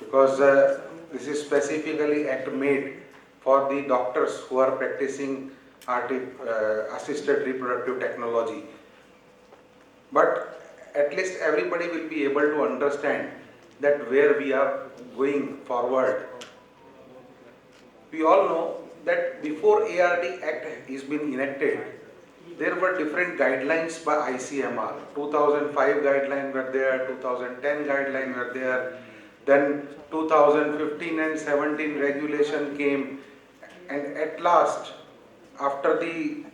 because this is specifically act made for the doctors who are practicing assisted reproductive technology. But at least everybody will be able to understand that where we are going forward. We all know that before ART Act is been enacted, there were different guidelines by ICMR. 2005 guideline were there, 2010 guideline were there, then 2015 and 17 regulation came, and at last, after the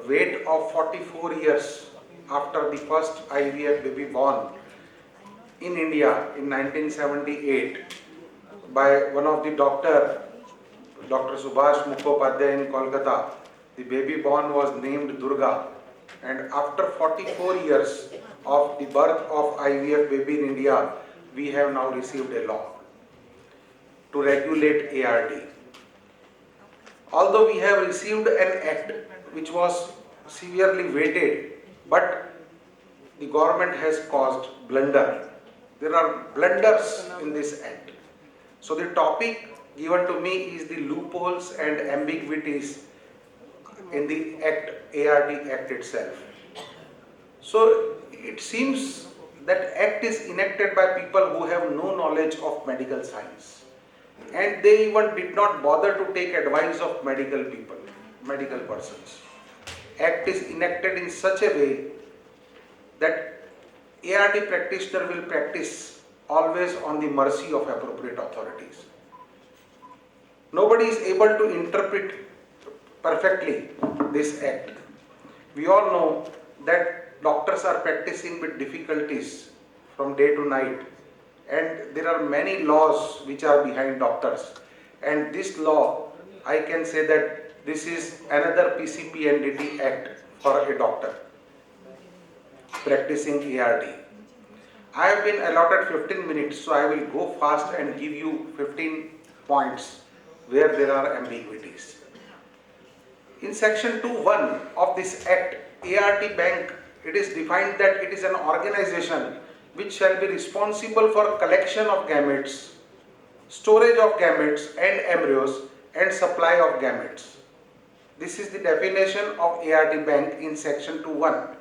wait of 44 years after the first IVF baby born in India in 1978 by one of the Dr. Subhash Mukhopadhyay in Kolkata, the baby born was named Durga, and after 44 years of the birth of IVF baby in India, we have now received a law to regulate ART. Although we have received an act which was severely weighted, but the government has caused blunder. There are blunders in this act. So the topic given to me is the loopholes and ambiguities in the ART Act itself. So it seems that Act is enacted by people who have no knowledge of medical science, and they even did not bother to take advice of medical persons. Act is enacted in such a way that ART practitioner will practice always on the mercy of appropriate authorities. Nobody is able to interpret perfectly this act. We all know that doctors are practicing with difficulties from day to night, and there are many laws which are behind doctors. And this law, I can say that this is another PCPNDT Act for a doctor practicing ART. I have been allotted 15 minutes, so I will go fast and give you 15 points where there are ambiguities. In section 2.1 of this act, ART Bank, it is defined that it is an organization which shall be responsible for collection of gametes, storage of gametes and embryos, and supply of gametes. This is the definition of ART Bank in section 2.1.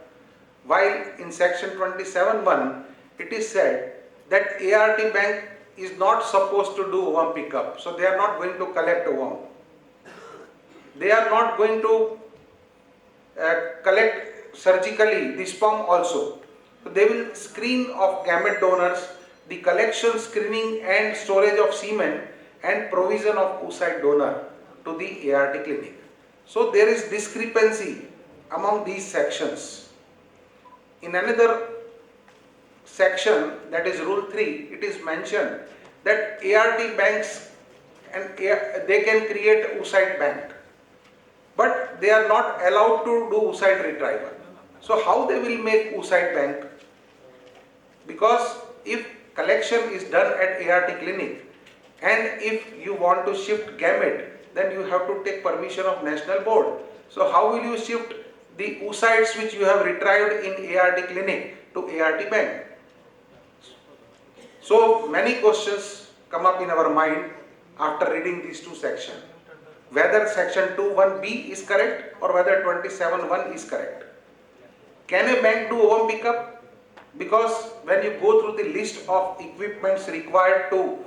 While in section 27.1, it is said that ART Bank is not supposed to do ovum pickup. So they are not going to collect ovum. They are not going to collect surgically the sperm also. So they will screen of gamete donors, the collection, screening and storage of semen, and provision of oocyte donor to the ART clinic. So there is discrepancy among these sections. In another section, that is rule 3, it is mentioned that ART banks and they can create oocyte bank, but they are not allowed to do oocyte retrieval. So how they will make oocyte bank? Because if collection is done at ART clinic, and if you want to shift gamete, then you have to take permission of national board. So how will you shift the oocytes which you have retrieved in ART clinic to ART bank? So many questions come up in our mind after reading these two sections. Whether section 2.1b is correct or whether 27.1 is correct. Can a bank do ovum pickup? Because when you go through the list of equipments required to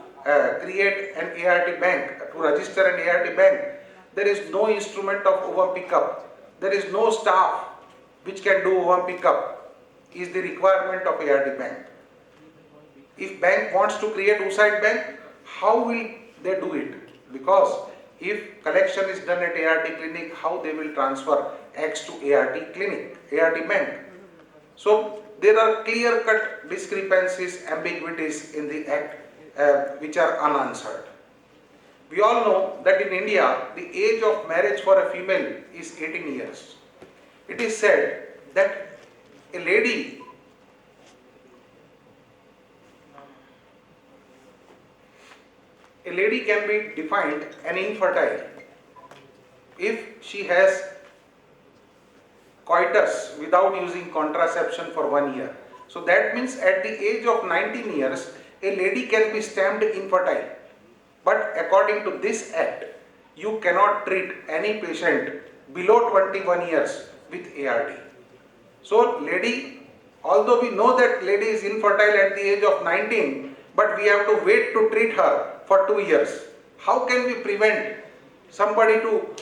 create an ART bank, to register an ART bank, there is no instrument of ovum pickup. There is no staff which can do ovum pickup, is the requirement of ART bank. If bank wants to create oocyte bank, how will they do it? Because if collection is done at ART clinic, how they will transfer eggs to ART clinic, ART bank? So there are clear-cut discrepancies, ambiguities in the act which are unanswered. We all know that in India, the age of marriage for a female is 18 years. It is said that a lady can be defined an infertile if she has coitus without using contraception for 1 year. So that means at the age of 19 years, a lady can be stamped infertile. But according to this act, you cannot treat any patient below 21 years with ART. So lady, although we know that lady is infertile at the age of 19, but we have to wait to treat her for 2 years. How can we prevent somebody to,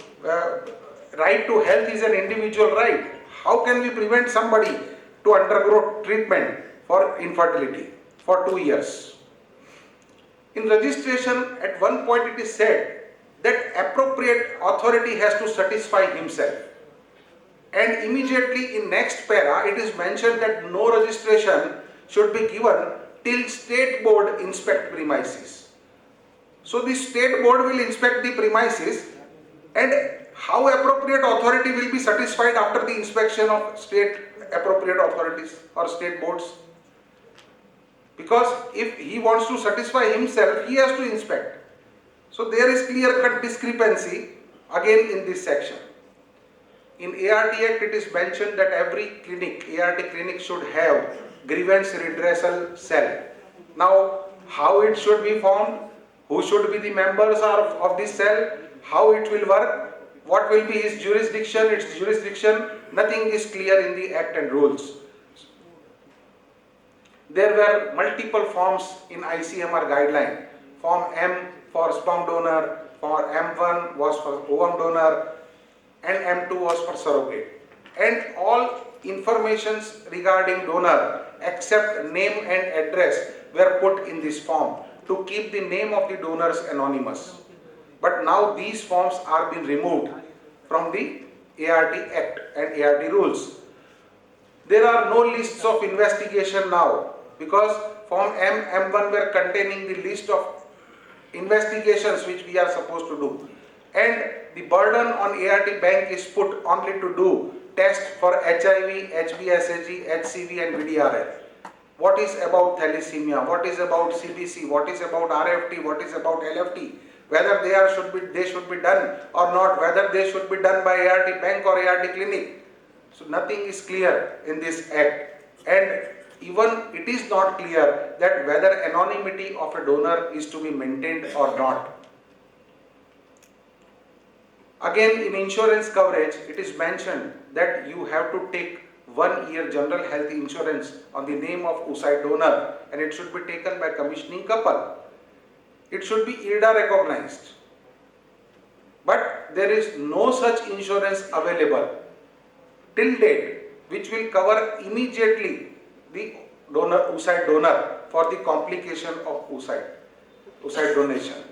right to health is an individual right. How can we prevent somebody to undergo treatment for infertility for 2 years? In registration, at one point it is said that appropriate authority has to satisfy himself. And immediately in next para, it is mentioned that no registration should be given till state board inspect premises. So the state board will inspect the premises, and how appropriate authority will be satisfied after the inspection of state appropriate authorities or state boards? Because if he wants to satisfy himself, he has to inspect. So there is clear-cut discrepancy again in this section. In ART Act, it is mentioned that every clinic, ART clinic, should have grievance redressal cell. Now, how it should be formed, who should be the members of this cell, how it will work, what will be its jurisdiction, nothing is clear in the Act and rules. There were multiple forms in ICMR guideline. Form M for sperm donor, for M1 was for ovum donor, and M2 was for surrogate. And all informations regarding donor except name and address were put in this form to keep the name of the donors anonymous. But now these forms are being removed from the ART Act and ART rules. There are no lists of investigation now, because Form M, M1 were containing the list of investigations which we are supposed to do. And the burden on ART bank is put only to do test for HIV, HBsAg, HCV and VDRL. What is about thalassemia? What is about CBC? What is about RFT? What is about LFT? Whether they should be done or not, whether they should be done by ART bank or ART clinic. So nothing is clear in this act, and even it is not clear that whether anonymity of a donor is to be maintained or not. Again, in insurance coverage, it is mentioned that you have to take 1 year general health insurance on the name of oocyte donor, and it should be taken by commissioning couple. It should be IRDA recognized. But there is no such insurance available till date which will cover immediately the oocyte donor for the complication of oocyte donation.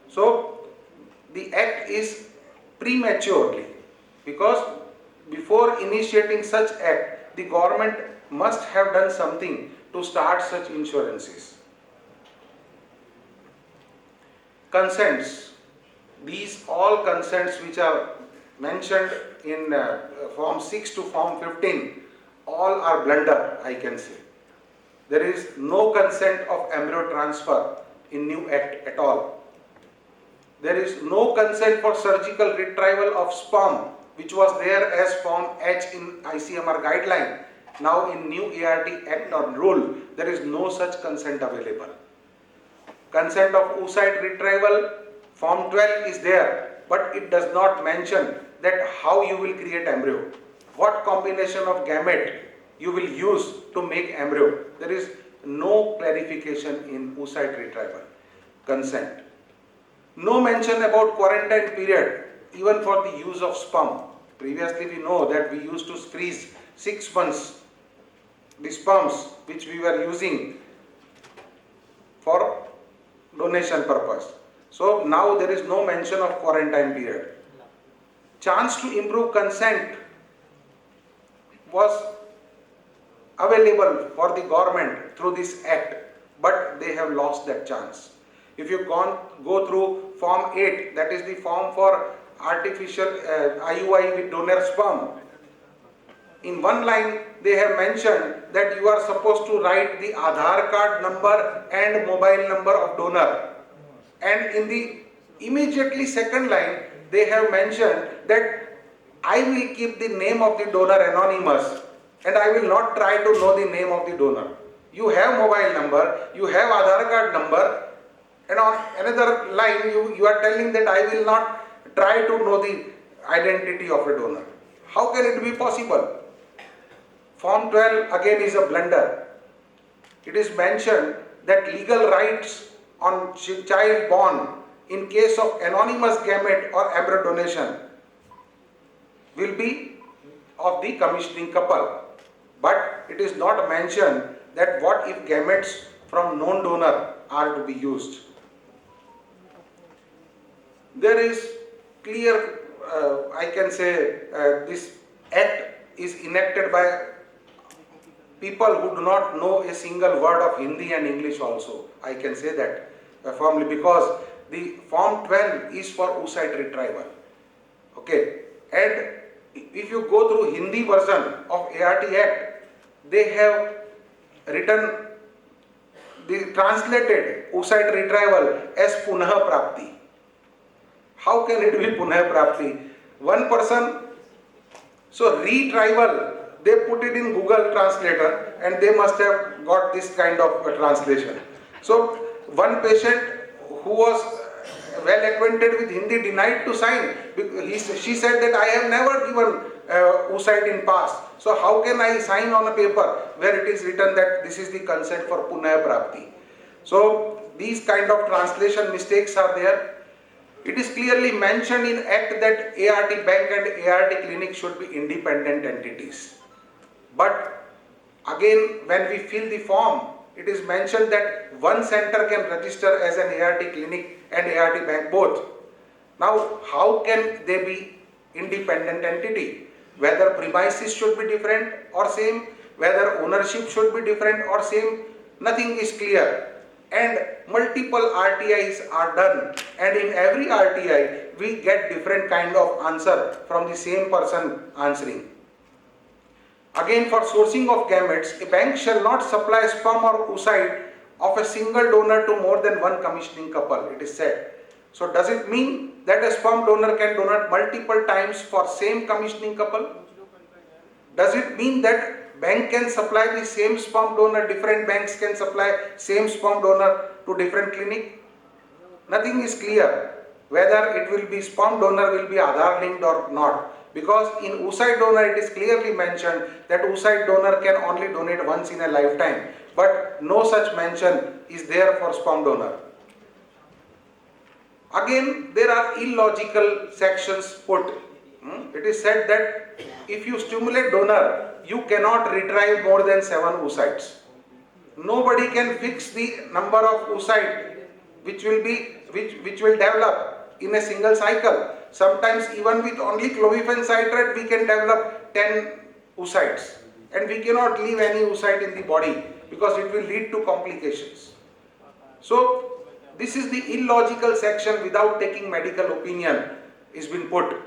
So the act is prematurely, because before initiating such act, the government must have done something to start such insurances. Consents. These all consents which are mentioned in Form 6 to Form 15, all are blunder, I can say. There is no consent of embryo transfer in new act at all. There is no consent for surgical retrieval of sperm, which was there as Form H in ICMR guideline. Now in new ART Act or rule, there is no such consent available. Consent of oocyte retrieval, Form 12 is there, but it does not mention that how you will create embryo, what combination of gamete you will use to make embryo. There is no clarification in oocyte retrieval consent. No mention about quarantine period, even for the use of sperm. Previously we know that we used to freeze 6 months the sperms which we were using for donation purpose. So now there is no mention of quarantine period. Chance to improve consent was available for the government through this act, but they have lost that chance. If you go through Form 8, that is the form for artificial IUI with donor sperm, in one line they have mentioned that you are supposed to write the Aadhaar card number and mobile number of donor, and in the immediately second line they have mentioned that I will keep the name of the donor anonymous and I will not try to know the name of the donor. You have mobile number, you have Aadhaar card number, and on another line you are telling that I will not try to know the identity of a donor. How can it be possible? Form 12 again is a blunder. It is mentioned that legal rights on child born in case of anonymous gamete or embryo donation will be of the commissioning couple. But it is not mentioned that what if gametes from known donor are to be used. There is clear, I can say, this act is enacted by people who do not know a single word of Hindi and English also. I can say that firmly, because the Form 12 is for oocyte retrieval. Okay, and if you go through Hindi version of ART Act, they have written the translated oocyte retrieval as Punah Prapti. How can it be Punah Prapti? One person, so retrieval, they put it in Google Translator and they must have got this kind of translation. So one patient who was well acquainted with Hindi denied to sign. She said that I have never given oocyte in past. So how can I sign on a paper where it is written that this is the consent for Punah Prapti? So these kind of translation mistakes are there. It is clearly mentioned in Act that ART Bank and ART Clinic should be independent entities. But again, when we fill the form, it is mentioned that one center can register as an ART Clinic and ART Bank both. Now, how can they be independent entity? Whether premises should be different or same, whether ownership should be different or same, nothing is clear. And multiple RTIs are done, and in every RTI we get different kind of answer from the same person answering. Again, for sourcing of gametes, a bank shall not supply sperm or oocyte of a single donor to more than one commissioning couple, it is said. So does it mean that a sperm donor can donate multiple times for same commissioning couple? Does it mean that bank can supply the same sperm donor, different banks can supply same sperm donor to different clinic? Nothing is clear whether it will be sperm donor will be Aadhaar linked or not. Because in oocyte donor it is clearly mentioned that oocyte donor can only donate once in a lifetime. But no such mention is there for sperm donor. Again, there are illogical sections put. It is said that if you stimulate donor, you cannot retrieve more than 7 oocytes. Nobody can fix the number of oocyte which will develop in a single cycle. Sometimes even with only clomiphene citrate we can develop 10 oocytes, and we cannot leave any oocyte in the body because it will lead to complications. So this is the illogical section without taking medical opinion is been put.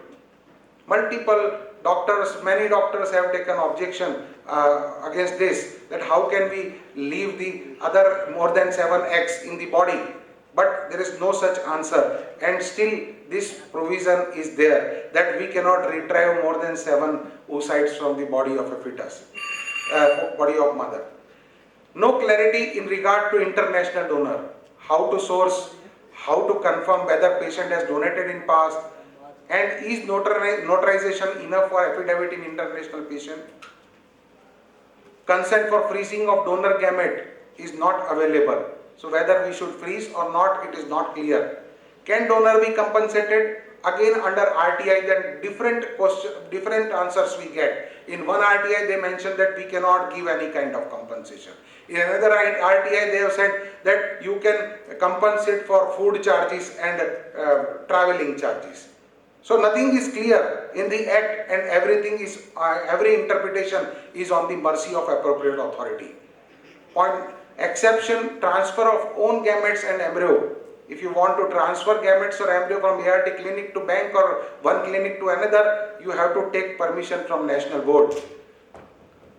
Multiple doctors, many doctors have taken objection against this, that how can we leave the other more than 7 eggs in the body? But there is no such answer, and still this provision is there that we cannot retrieve more than 7 oocytes from the body of a fetus, body of mother. No clarity in regard to international donor, how to source, how to confirm whether patient has donated in past, and is notarization enough for affidavit in international patient? Consent for freezing of donor gamete is not available. So whether we should freeze or not, it is not clear. Can donor be compensated? Again, under RTI, then different answers we get. In one RTI, they mentioned that we cannot give any kind of compensation. In another RTI, they have said that you can compensate for food charges and traveling charges. So nothing is clear in the Act, and everything is, every interpretation is on the mercy of appropriate authority. Point. Exception, transfer of own gametes and embryo. If you want to transfer gametes or embryo from ART clinic to bank or one clinic to another, you have to take permission from National Board.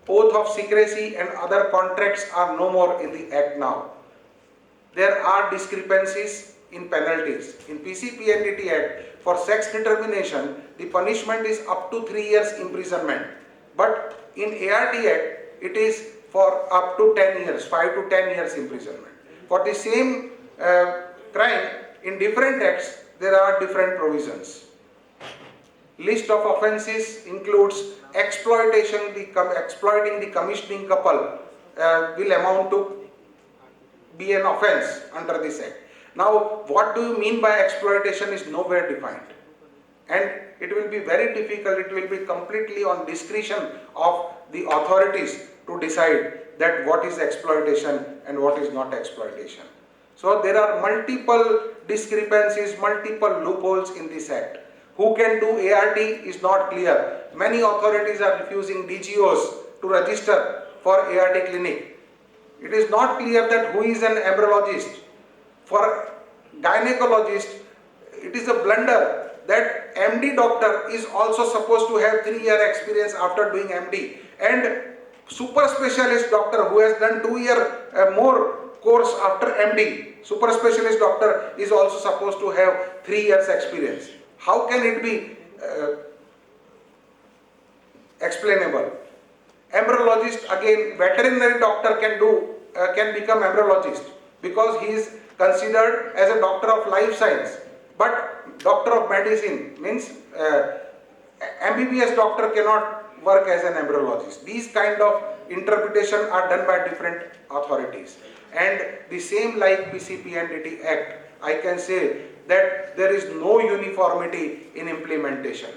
Oath of secrecy and other contracts are no more in the Act now. There are discrepancies in penalties. In PCPNDT Act, for sex determination, the punishment is up to 3 years imprisonment. But in ART Act, it is for up to 10 years, 5 to 10 years imprisonment. For the same crime in different acts, there are different provisions. List of offences includes exploiting the commissioning couple will amount to be an offence under this act. Now, what do you mean by exploitation is nowhere defined, and it will be very difficult, it will be completely on discretion of the authorities to decide that what is exploitation and what is not exploitation. So there are multiple discrepancies, multiple loopholes in this act. Who can do ART is not clear. Many authorities are refusing DGOs to register for ART clinic. It is not clear that who is an embryologist. For gynecologist, it is a blunder that MD doctor is also supposed to have 3-year experience after doing MD, and super specialist doctor who has done 2-year more course after MD, super specialist doctor is also supposed to have 3 years experience. How can it be explainable? Embryologist, again, veterinary doctor can become embryologist because he is considered as a doctor of life science. But doctor of medicine means MBBS doctor cannot work as an embryologist. These kind of interpretation are done by different authorities. And the same like PCPNDT Act, I can say that there is no uniformity in implementation.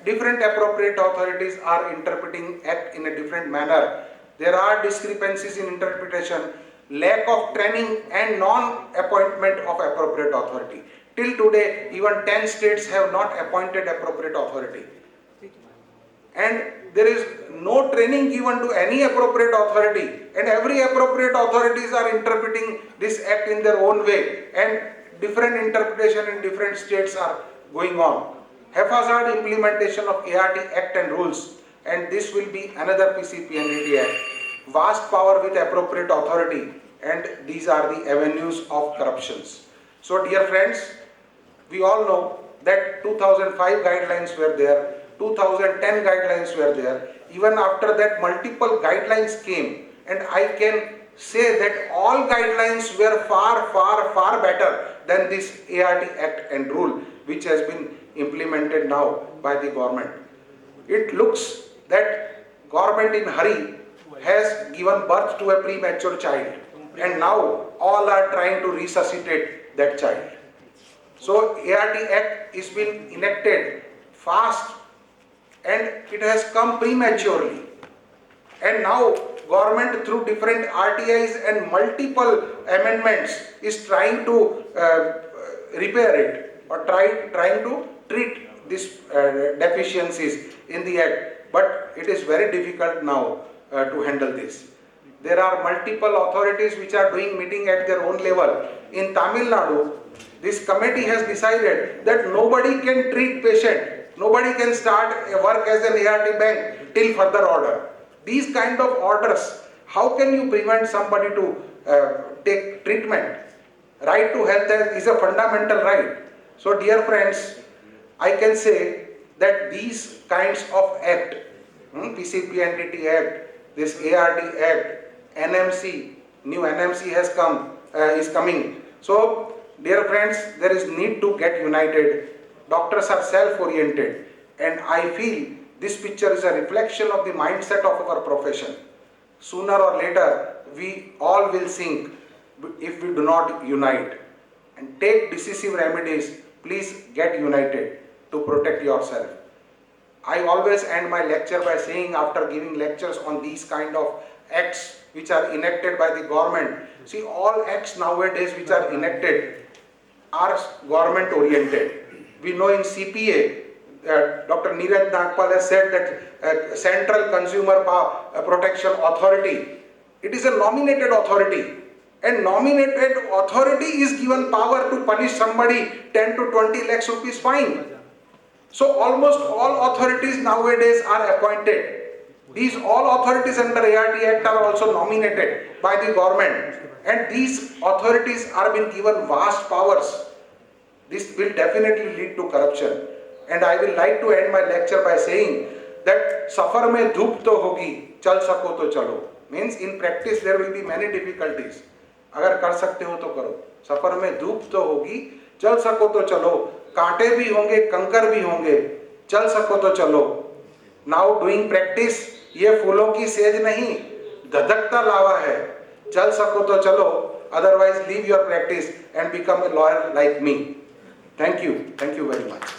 Different appropriate authorities are interpreting Act in a different manner. There are discrepancies in interpretation, lack of training and non-appointment of appropriate authority. Till today, even 10 states have not appointed appropriate authority. And there is no training given to any appropriate authority, and every appropriate authorities are interpreting this act in their own way, and different interpretation in different states are going on. Haphazard implementation of ART Act and rules, and this will be another PCPNDT Act. Vast power with appropriate authority, and these are the avenues of corruptions. So dear friends, we all know that 2005 guidelines were there, 2010 guidelines were there. Even after that, multiple guidelines came, and I can say that all guidelines were far better than this ART Act and rule which has been implemented now by the government. It looks that government in hurry has given birth to a premature child, and now all are trying to resuscitate that child. So ART Act is being enacted fast, and it has come prematurely, and now government through different RTIs and multiple amendments is trying to repair it, or trying to treat these deficiencies in the act, but it is very difficult now to handle this. There are multiple authorities which are doing meeting at their own level. In Tamil Nadu, this committee has decided that nobody can treat patient, nobody can start work as an ART bank till further order. These kind of orders, how can you prevent somebody to take treatment? Right to health is a fundamental right. So dear friends, I can say that these kinds of act, PCPNDT Act, this ART Act, NMC, new NMC has is coming. So dear friends, there is need to get united. Doctors are self-oriented, and I feel this picture is a reflection of the mindset of our profession. Sooner or later, we all will sink if we do not unite. And take decisive remedies. Please get united to protect yourself. I always end my lecture by saying, after giving lectures on these kind of acts which are enacted by the government, see, all acts nowadays which are enacted are government oriented. We know in CPA, Dr. Neeraj Nagpal has said that Central Consumer Protection Authority, it is a nominated authority, and nominated authority is given power to punish somebody 10 to 20 lakhs rupees fine. So almost all authorities nowadays are appointed. These all authorities under ART Act are also nominated by the government, and these authorities are being given vast powers. This will definitely lead to corruption. And I will like to end my lecture by saying that safar mein dhoop to hogi, chal sako to chalo. Means in practice there will be many difficulties. अगर कर सकते हो तो करो, सफर में धूप तो होगी, चल सको तो चलो, कांटे भी होंगे कंकर भी होंगे, चल सको तो चलो। नाउ डूइंग प्रैक्टिस, ये फूलों की सेज नहीं धधकता लावा है, चल सको तो चलो, otherwise leave your practice and become a lawyer like me. Thank you very much.